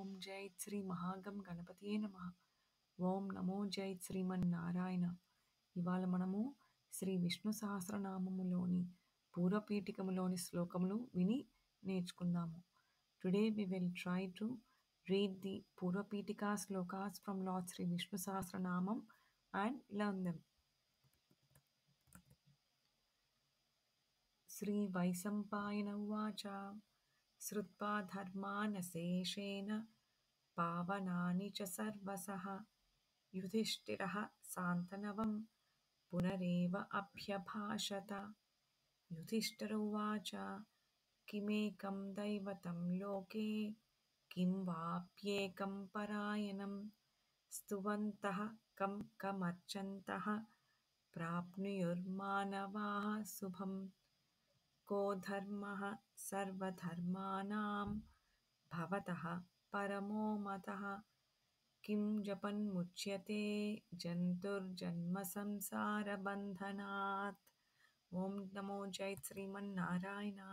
ఓం జై శ్రీ మహాగం గణపతియే నమః. ఓం నమో జై శ్రీమన్నారాయణ. ఇవాళ మనము శ్రీ విష్ణు సహస్రనామములోని పూర్వపీఠికములోని శ్లోకములు విని నేర్చుకుందాము. Today we will try to read the Purvapītika slokas from Lord Sri Vishnu Sahasranamam and learn them. Sri Vaisampayana Uvacha Srutva Dharmanaseshena Pavanani cha Sarvasaha Yudhishthiraha Santanavam Punareva Abhyabhashata. Yudhishthira Uvacha Kimekam Daivatam Loke Kim Vapyekam Parayanam Stuvantaha Kam Kamarchantaha Prapnuyurmanavaha Subham Ko Dharmaha Sarvadharmanam Bhavataha Paramo Mataha Kim Japan Muchyate Jantur Janma Samsara Bandhanat. Om Namo Jai Sriman Narayana.